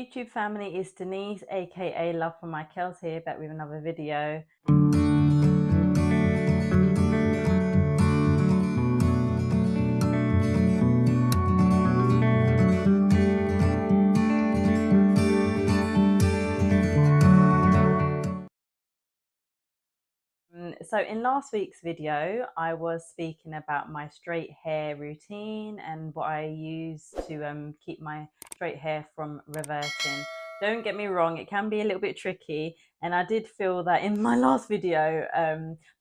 YouTube family, it's Denise aka Love for My Curls here, back with another video. So in last week's video, I was speaking about my straight hair routine and what I use to keep my straight hair from reverting. Don't get me wrong, it can be a little bit tricky, and I did feel that in my last video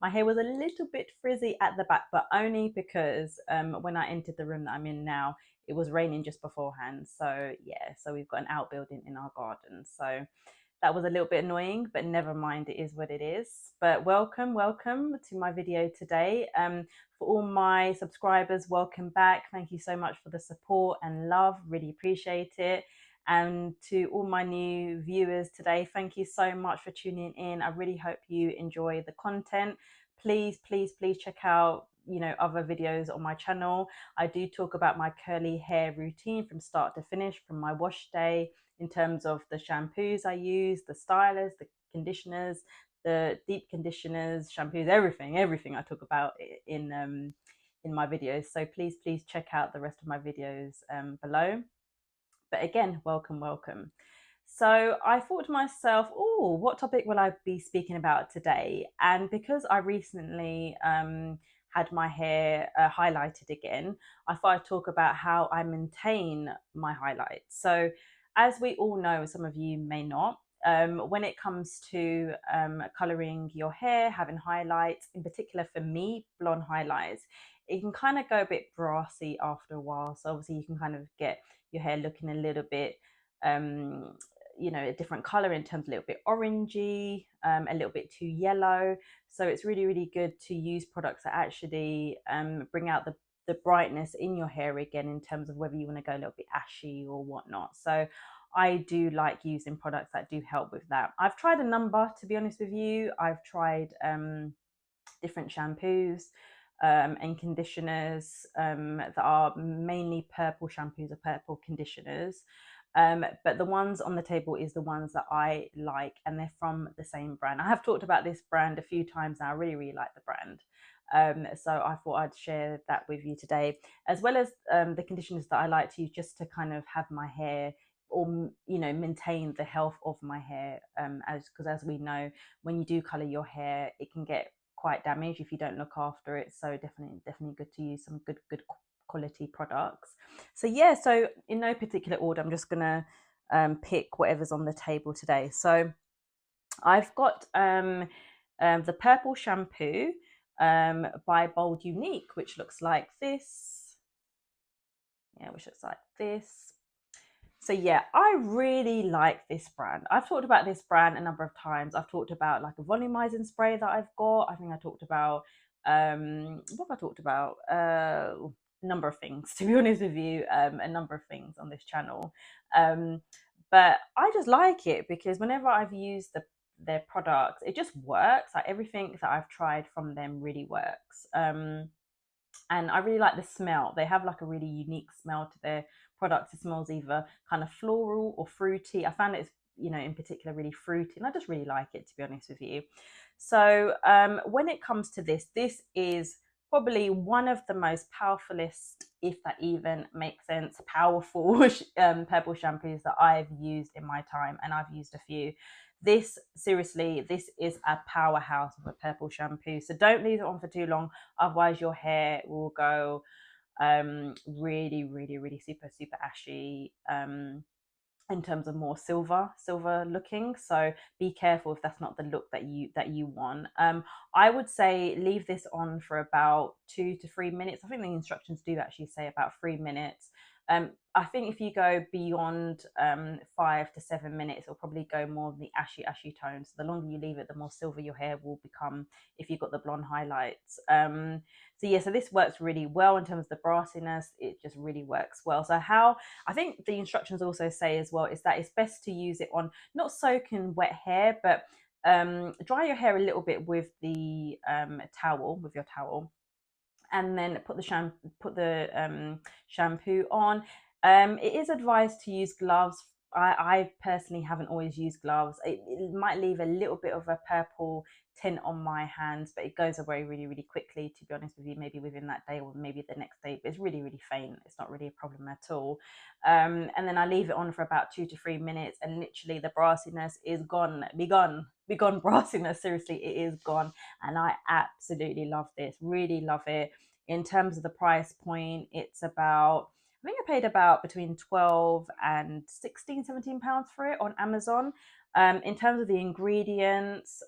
my hair was a little bit frizzy at the back, but only because when I entered the room that I'm in now, it was raining just beforehand. So yeah, so we've got an outbuilding in our garden, so that was a little bit annoying, but never mind, it is what it is. But welcome to my video today. For all my subscribers, welcome back. Thank you so much for the support and love, really appreciate it. And to all my new viewers today, thank you so much for tuning in. I really hope you enjoy the content. Please check out other videos on my channel. I do talk about my curly hair routine from start to finish, from my wash day, in terms of the shampoos I use, the stylers, the conditioners, the deep conditioners, shampoos, everything I talk about in my videos. So please check out the rest of my videos below. But again, welcome. So I thought to myself, oh, what topic will I be speaking about today? And because I recently had my hair highlighted again, I thought I'd talk about how I maintain my highlights. So as we all know, some of you may not, when it comes to colouring your hair, having highlights, in particular for me, blonde highlights, it can kind of go a bit brassy after a while. So obviously you can kind of get your hair looking a little bit a different color, in terms of a little bit orangey, a little bit too yellow. So it's really good to use products that actually bring out the brightness in your hair again, in terms of whether you want to go a little bit ashy or whatnot. So I do like using products that do help with that. I've tried a number, to be honest with you. I've tried different shampoos and conditioners that are mainly purple shampoos or purple conditioners. But the ones on the table is the ones that I like, and they're from the same brand. I have talked about this brand a few times now. I really like the brand. So I thought I'd share that with you today, as well as the conditioners that I like to use just to kind of have my hair, or maintain the health of my hair, because as we know, when you do color your hair, it can get quite damaged if you don't look after it. So definitely good to use some good quality products. So yeah, so in no particular order, I'm just gonna pick whatever's on the table today. So I've got the purple shampoo by Bold Unique, which looks like this. Yeah, which looks like this. So yeah, I really like this brand. I've talked about this brand a number of times. I've talked about like a volumizing spray that I've got. I think I talked about what have I talked about? A number of things, to be honest with you, a number of things on this channel. But I just like it because whenever I've used their products, it just works. Like everything that I've tried from them really works. And I really like the smell. They have like a really unique smell to their products. It smells either kind of floral or fruity. I found it's in particular really fruity, and I just really like it, to be honest with you. So when it comes to this is probably one of the most powerfulest, if that even makes sense, powerful purple shampoos that I've used in my time, and I've used a few. This seriously, this is a powerhouse of a purple shampoo. So don't leave it on for too long, otherwise your hair will go really super ashy, in terms of more silver looking. So be careful if that's not the look that you want. I would say leave this on for about 2 to 3 minutes. I think the instructions do actually say about 3 minutes. I think if you go beyond 5 to 7 minutes, it'll probably go more of the ashy tones. So the longer you leave it, the more silver your hair will become if you've got the blonde highlights. So yeah, so this works really well in terms of the brassiness. It just really works well. So how I think the instructions also say as well is that it's best to use it on not soaking wet hair, but dry your hair a little bit with the with your towel, and then put the shampoo on. It is advised to use gloves I personally haven't always used gloves. It might leave a little bit of a purple tint on my hands, but it goes away really, really quickly, to be honest with you, maybe within that day or maybe the next day. But it's really, really faint. It's not really a problem at all. And then I leave it on for about 2 to 3 minutes, and literally the brassiness is gone. Be gone, brassiness. Seriously, it is gone. And I absolutely love this. Really love it. In terms of the price point, it's about, I think I paid about between 12 and 16, £17 for it on Amazon. In terms of the ingredients,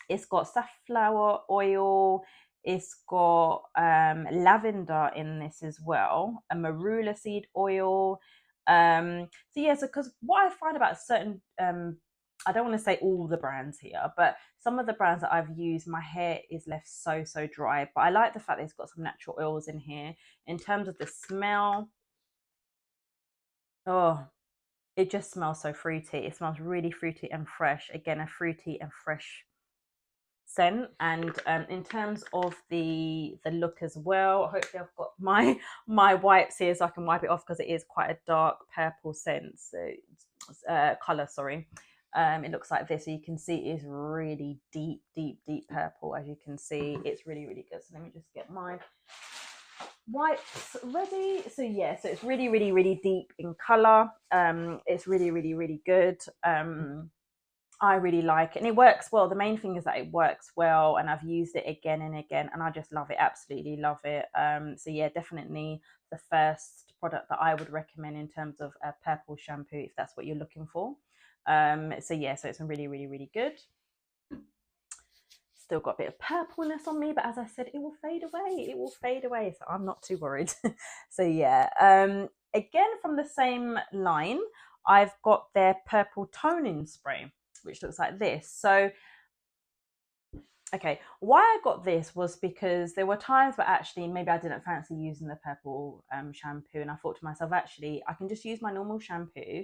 it's got safflower oil, it's got lavender in this as well, a marula seed oil. So because what I find about certain, I don't want to say all the brands here, but some of the brands that I've used, my hair is left so dry. But I like the fact that it's got some natural oils in here. In terms of the smell, oh, it just smells so fruity. It smells really fruity and fresh. Again, a fruity and fresh scent. And in terms of the look as well, hopefully I've got my wipes here so I can wipe it off, because it is quite a dark purple scent, so color, sorry. It looks like this, so you can see it is really deep purple. As you can see, it's really good. So let me just get my wipes ready. So yeah, so it's really deep in color. It's really good. I really like it, and it works well. The main thing is that it works well, and I've used it again and again, and I just love it. Absolutely love it. So yeah, definitely the first product that I would recommend in terms of a purple shampoo, if that's what you're looking for. So yeah, so it's really good. Still got a bit of purpleness on me, but as I said, it will fade away. It will fade away, so I'm not too worried. So yeah, again from the same line, I've got their purple toning spray, which looks like this. So okay, why I got this was because there were times where actually maybe I didn't fancy using the purple shampoo, and I thought to myself, actually I can just use my normal shampoo,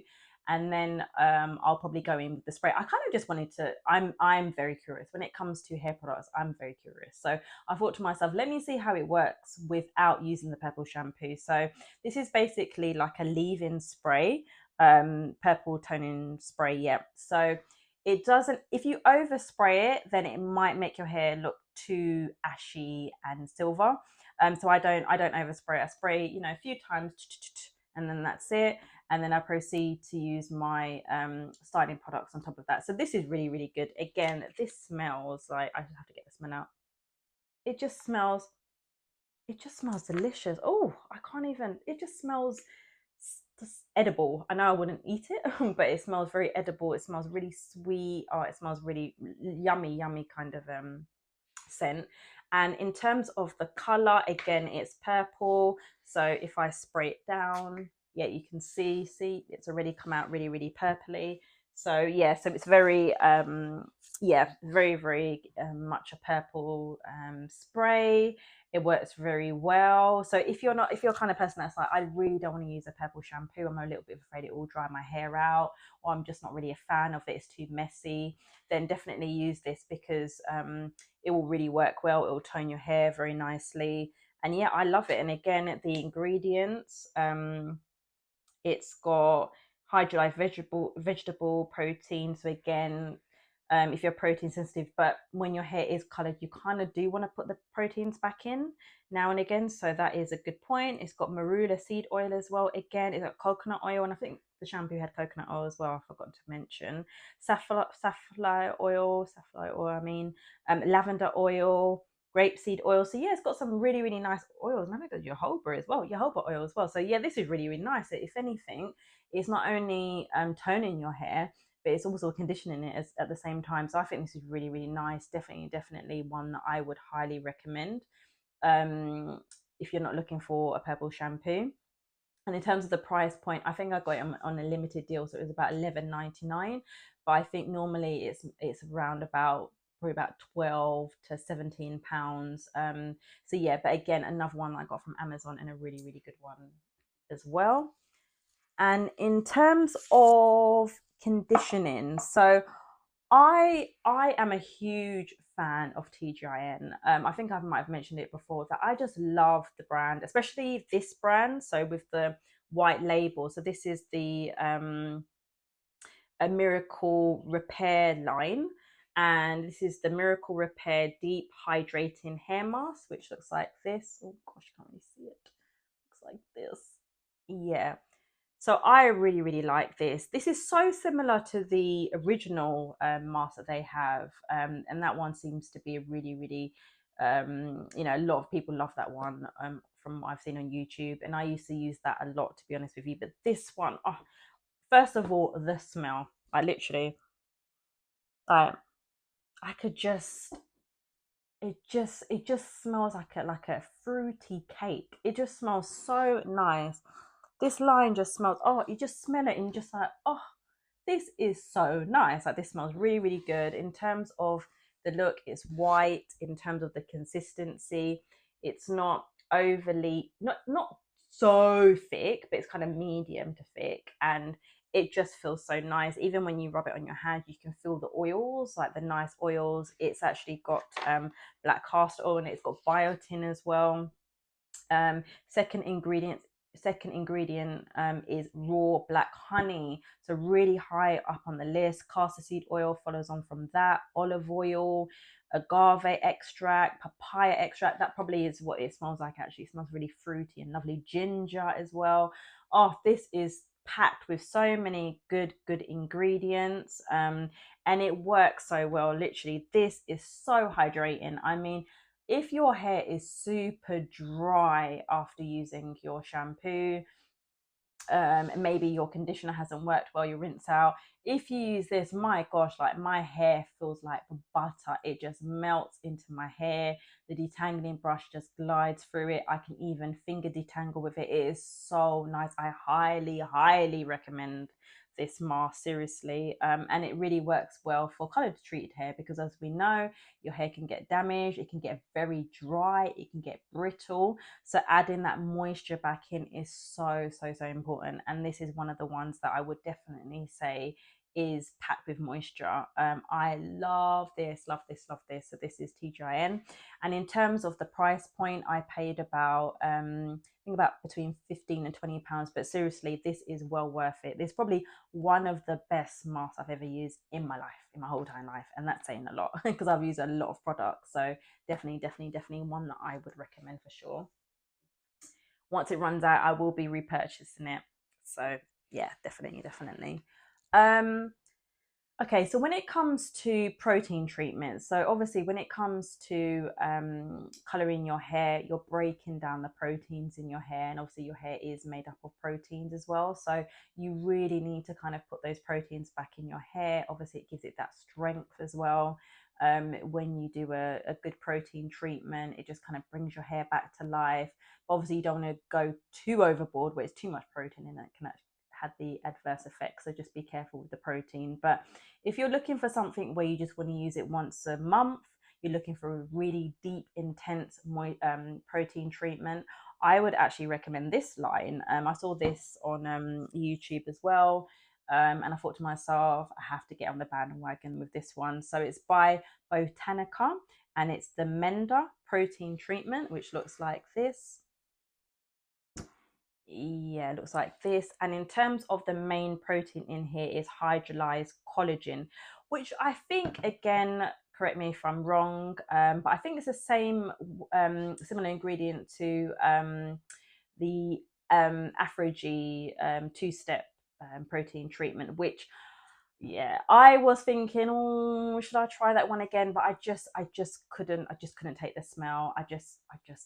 and then I'll probably go in with the spray. I kind of just wanted to, I'm very curious when it comes to hair products. I'm very curious, so I thought to myself, let me see how it works without using the purple shampoo. So this is basically like a leave-in spray, purple toning spray. Yeah, so it doesn't, if you overspray it, then it might make your hair look too ashy and silver. So I don't overspray. I spray, a few times, and then that's it. And then I proceed to use my styling products on top of that. So this is really good. Again, this smells like, I just have to get the smell out. It just smells, delicious. Oh, I can't even, it just smells just edible. I know I wouldn't eat it, but it smells very edible. It smells really sweet. Oh, it smells really yummy kind of scent. And in terms of the color, again, it's purple. So if I spray it down, yeah, you can see it's already come out really purpley. So yeah, so it's very very much a purple spray. It works very well. So if you're kind of person that's like, I really don't want to use a purple shampoo, I'm a little bit afraid it will dry my hair out, or I'm just not really a fan of it, it's too messy, then definitely use this, because it will really work well. It will tone your hair very nicely. And yeah, I love it. And again, the ingredients, it's got hydrolyzed vegetable protein. So again, if you're protein sensitive, but when your hair is colored, you kind of do want to put the proteins back in now and again. So that is a good point. It's got marula seed oil as well. Again, it's got coconut oil, and I think the shampoo had coconut oil as well. I forgot to mention safflower oil. I mean, lavender oil, grapeseed oil. So yeah, it's got some really nice oils. And I think jojoba as well, jojoba oil as well. So yeah, this is really nice. If anything, it's not only toning your hair, but it's also conditioning it at the same time. So I think this is really nice. Definitely one that I would highly recommend if you're not looking for a purple shampoo. And in terms of the price point, I think I got it on a limited deal, so it was about $11.99. But I think normally it's around about probably about 12 to 17 pounds. So yeah, but again, another one I got from Amazon, and a really good one as well. And in terms of conditioning, so I am a huge fan of TGIN. I think I might have mentioned it before that I just love the brand, especially this brand. So with the white label. So this is the a Miracle Repair line, and this is the Miracle Repair Deep Hydrating Hair Mask, which looks like this. Oh gosh, you can't really see it. Looks like this. Yeah. So I really, really like this. This is so similar to the original mask that they have, and that one seems to be a really, really, a lot of people love that one from what I've seen on YouTube, and I used to use that a lot, to be honest with you. But this one, oh, first of all, the smell. I literally, I could just it just smells like a fruity cake. It just smells so nice. This line just smells, oh, you just smell it and you're just like, oh, this is so nice. Like, this smells really, really good. In terms of the look, it's white. In terms of the consistency, it's not overly, not so thick, but it's kind of medium to thick, and it just feels so nice. Even when you rub it on your hand, you can feel the oils, like the nice oils. It's actually got black castor oil, and it's got biotin as well. um second ingredient second ingredient is raw black honey, so really high up on the list. Castor seed oil follows on from that, olive oil, agave extract, papaya extract. That probably is what it smells like. Actually, it smells really fruity and lovely. Ginger as well. Oh, this is packed with so many good ingredients, and it works so well. Literally, this is so hydrating. I mean, if your hair is super dry after using your shampoo, maybe your conditioner hasn't worked well, you rinse out. If you use this, my gosh, like, my hair feels like butter. It just melts into my hair. The detangling brush just glides through it. I can even finger detangle with it. It is so nice. I highly recommend this mask, seriously. And it really works well for colored treated hair, because as we know, your hair can get damaged, it can get very dry, it can get brittle. So adding that moisture back in is so important. And this is one of the ones that I would definitely say is packed with moisture. I love this, love this, love this. So this is TGIN. And in terms of the price point, I paid about I think about between 15 and £20. But seriously, this is well worth it. This is probably one of the best masks I've ever used in my life, in my whole entire life. And that's saying a lot because I've used a lot of products. So definitely one that I would recommend for sure. Once it runs out, I will be repurchasing it. So yeah, definitely. Um, Okay, so when it comes to protein treatments, so obviously when it comes to coloring your hair, you're breaking down the proteins in your hair, and obviously your hair is made up of proteins as well. So you really need to kind of put those proteins back in your hair. Obviously, it gives it that strength as well. When you do a good protein treatment, it just kind of brings your hair back to life. But obviously, you don't want to go too overboard where it's too much protein in it, can actually had the adverse effects. So just be careful with the protein. But if you're looking for something where you just want to use it once a month, you're looking for a really deep, intense protein treatment, I would actually recommend this line. I saw this on YouTube as well. And I thought to myself, I have to get on the bandwagon with this one. So it's by Botanica, and it's the Mender protein treatment, which looks like this. Yeah, it looks like this. And in terms of the main protein in here is hydrolyzed collagen, which I think, again, correct me if I'm wrong, but I think it's the same similar ingredient to the Afro-G two-step protein treatment, which, yeah, I was thinking, oh, should I try that one again? But I just couldn't take the smell. I just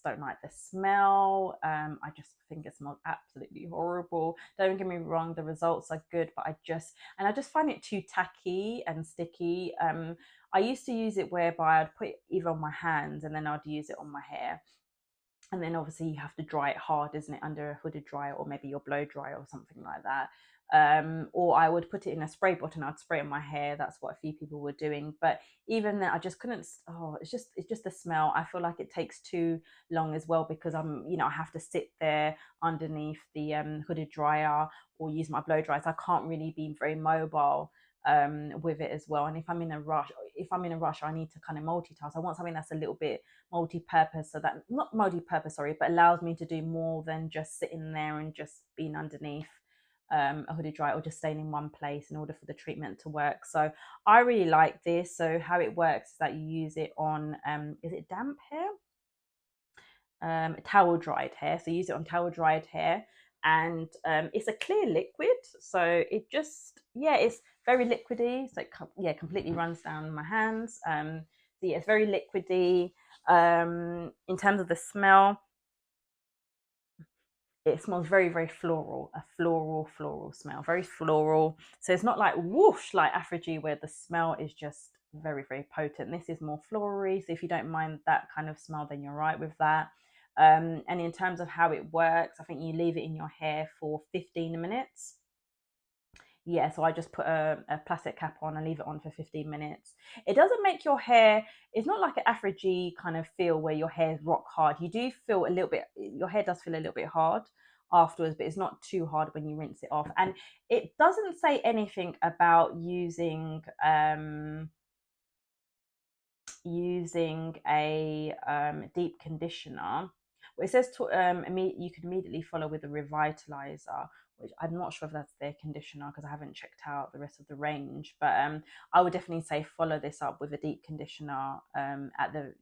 don't like the smell. I just think it smells absolutely horrible. Don't get me wrong, the results are good, but I just find it too tacky and sticky. I used to use it whereby I'd put it either on my hands and then I'd use it on my hair. And then obviously you have to dry it hard, isn't it, under a hooded dryer, or maybe your blow dryer or something like that. Or I would put it in a spray bottle and I'd spray it on my hair. That's what a few people were doing. But even then, I just couldn't. Oh, it's just the smell. I feel like it takes too long as well, because I have to sit there underneath the hooded dryer or use my blow dryer, so I can't really be very mobile. with it as well. And if I'm in a rush, I need to kind of multitask. I want something that's a little bit multi-purpose, so that not multi-purpose, sorry, but allows me to do more than just sitting there and just being underneath a hooded dry or just staying in one place in order for the treatment to work. So I really like this. So how it works is that you use it on is it damp hair? Towel dried hair. So use it on towel dried hair, and it's a clear liquid. So it just, yeah, it's very liquidy. So it completely runs down my hands. So yeah, it's very liquidy. In terms of the smell, it smells very, very floral, a floral smell, very floral. So it's not like whoosh like Afro-G where the smell is just very, very potent. This is more florally. So if you don't mind that kind of smell, then you're right with that. And in terms of how it works, I think you leave it in your hair for 15 minutes. Yeah, so I just put a plastic cap on and leave it on for 15 minutes. It doesn't make your hair, it's not like an Afro-G kind of feel where your hair's rock hard. You do feel a little bit, your hair does feel a little bit hard afterwards, but it's not too hard when you rinse it off. And it doesn't say anything about using a deep conditioner. Well, it says you could immediately follow with a revitalizer, which I'm not sure if that's their conditioner because I haven't checked out the rest of the range. But I would definitely say follow this up with a deep conditioner at the,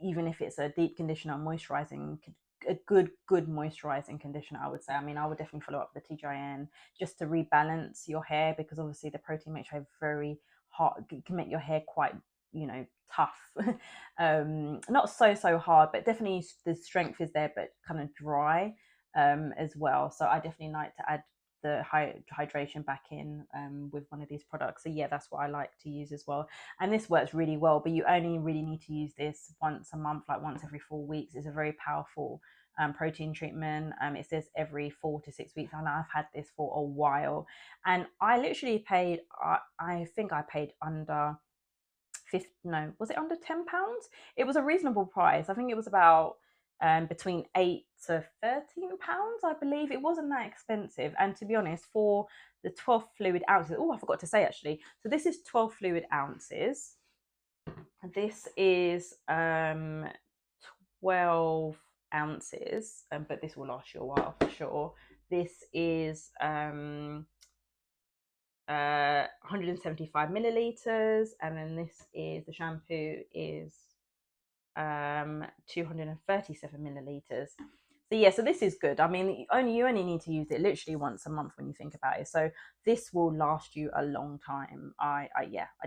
even if it's a deep conditioner, moisturizing, a good moisturizing conditioner, I would say. I mean, I would definitely follow up with the TGIN just to rebalance your hair, because obviously the protein makes your hair very hard, can make your hair quite, tough. Not so hard, but definitely the strength is there, but kind of dry as well. So I definitely like to add the hydration back in with one of these products. So yeah, that's what I like to use as well. And this works really well, but you only really need to use this once a month, like once every 4 weeks. It's a very powerful protein treatment. It says every 4 to 6 weeks, and I've had this for a while. And I literally paid, I think I paid under 50, no, was it under £10? It was a reasonable price. I think it was about between £8 to £13, I believe. It wasn't that expensive. And to be honest, for the 12 fluid ounces, oh, I forgot to say actually. So this is 12 fluid ounces. This is 12 ounces, but this will last you a while for sure. This is 175 milliliters, and then this is the shampoo is 237 milliliters. So yeah, so this is good. I mean, you only need to use it literally once a month when you think about it. So this will last you a long time. I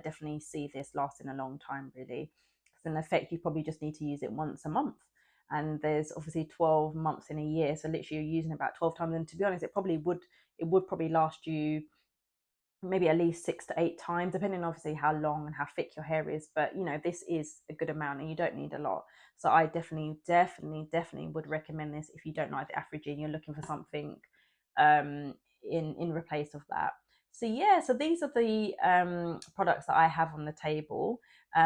definitely see this lasting a long time, really. Because in effect, you probably just need to use it once a month. And there's obviously 12 months in a year, so literally you're using about 12 times. And to be honest, it would probably last you maybe at least 6 to 8 times, depending obviously how long and how thick your hair is. But this is a good amount and you don't need a lot. So I definitely would recommend this if you don't like the Afro-G and you're looking for something in replace of that. So yeah, so these are the products that I have on the table.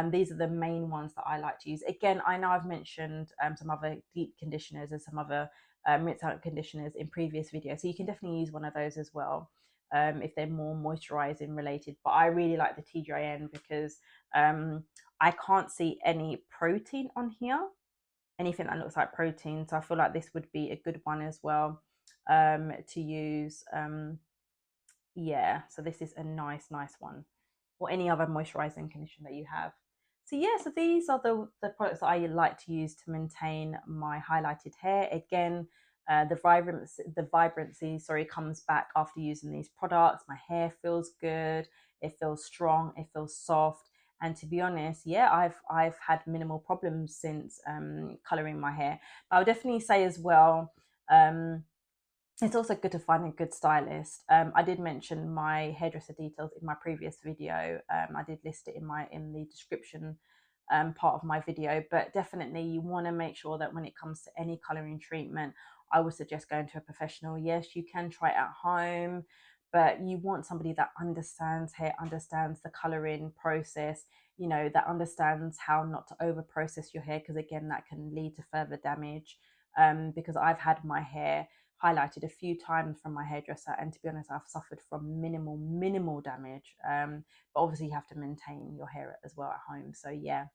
These are the main ones that I like to use. Again, I know I've mentioned some other deep conditioners and some other rinse out conditioners in previous videos, so you can definitely use one of those as well. If they're more moisturizing related, but I really like the TGIN because I can't see any protein on here, anything that looks like protein. So I feel like this would be a good one as well to use. Yeah, so this is a nice one, or any other moisturizing conditioner that you have. So yeah, so these are the products that I like to use to maintain my highlighted hair. Again, the vibrancy, sorry, comes back after using these products. My hair feels good, it feels strong, it feels soft. And to be honest, yeah, I've had minimal problems since coloring my hair. But I would definitely say as well, it's also good to find a good stylist. I did mention my hairdresser details in my previous video. I did list it in the description part of my video, but definitely you want to make sure that when it comes to any colouring treatment, I would suggest going to a professional. Yes, you can try it at home, but you want somebody that understands hair, understands the colouring process, that understands how not to over process your hair, because again, that can lead to further damage. Because I've had my hair highlighted a few times from my hairdresser, and to be honest, I've suffered from minimal damage. But obviously you have to maintain your hair as well at home. So yeah,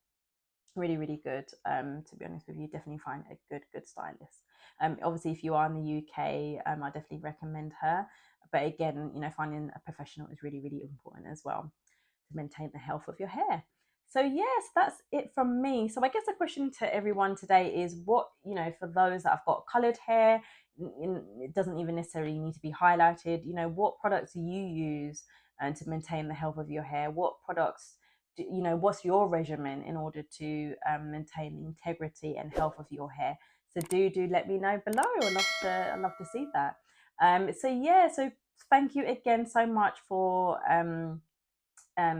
really good. To be honest with you, definitely find a good stylist. Obviously if you are in the UK, I definitely recommend her. But again, you know, finding a professional is really important as well to maintain the health of your hair. So yes, that's it from me. So I guess the question to everyone today is, what, you know, for those that have got colored hair, it doesn't even necessarily need to be highlighted, you know, what products do you use to maintain the health of your hair? What products you know, what's your regimen in order to maintain the integrity and health of your hair? So do let me know below. I'd love to see that. So yeah, so thank you again so much for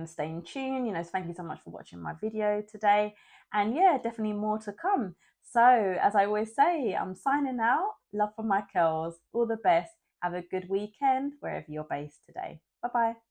staying tuned. You know, so thank you so much for watching my video today, and yeah, definitely more to come. So as I always say, I'm signing out. Love for my curls. All the best. Have a good weekend wherever you're based today. Bye bye.